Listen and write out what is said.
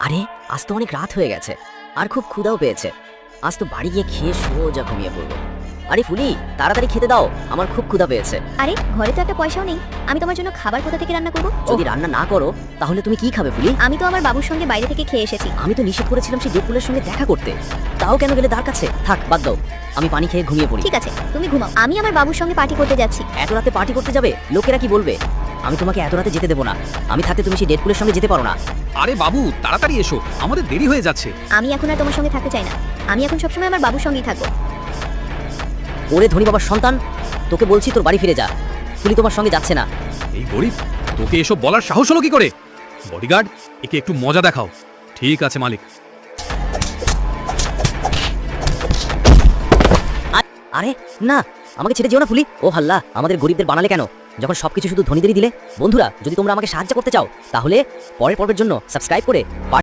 আরে আজ তো অনেক রাত হয়ে গেছে আর খুব ক্ষুধাও পেয়েছে। আজ তো বাড়ি গিয়ে খেয়ে সোজা ঘুমিয়ে পড়বো। আরে ফুলি, তাড়াতাড়ি খেতে দাও, আমার খুব ক্ষুধা পেয়েছে। আরে ঘরে তো একটা পয়সাও নেই, আমি তোমার জন্য খাবার কোথা থেকে রান্না করব? যদি রান্না না করো তাহলে তুমি কি খাবে ফুলি? আমি তো আমার বাবুর সঙ্গে বাইরে থেকে খেয়ে এসেছি। আমি তো নিষেধ করেছিলাম সেই ডেডপুলের সঙ্গে দেখা করতে, তাও কেন গেলে তার কাছে? থাক বাদ দাও, আমি পানি খেয়ে ঘুমিয়ে পড়ি। ঠিক আছে, তুমি ঘুমাও, আমি আমার বাবুর সঙ্গে পার্টি করতে যাচ্ছি। এত রাতে পার্টি করতে যাবে? লোকেরা কি বলবে? আমি তোমাকে এত রাতে যেতে দেবো না, আমি থাকতে তুমি সেই ডেডপুলের সঙ্গে যেতে পারো না। আরে বাবু তাড়াতাড়ি এসো, আমাদের দেরি হয়ে যাচ্ছে। আমি এখন আর তোমার সঙ্গে থাকতে চাই না, আমি এখন সবসময় আমার বাবুর সঙ্গেই থাকবো। ওরে ধনী বাবার সন্তান, তোকে বলছি তোর বাড়ি ফিরে যা, ফুলি তোমার সঙ্গে যাচ্ছে না। এই গরিব, তোকে এসব বলার সাহস হলো কি করে? বডিগার্ড, একে একটু মজা দেখাও। ঠিক আছে মালিক। আরে না, আমাকে ছেড়ে যেও না ফুলি। ও হাল্লা, আমাদের গরিবদের বানালে কেন, যখন সবকিছু শুধু ধনীদেরই দিলে? বন্ধুরা, যদি তোমরা আমাকে সাহায্য করতে চাও তাহলে পরের পর্বের জন্য সাবস্ক্রাইব করে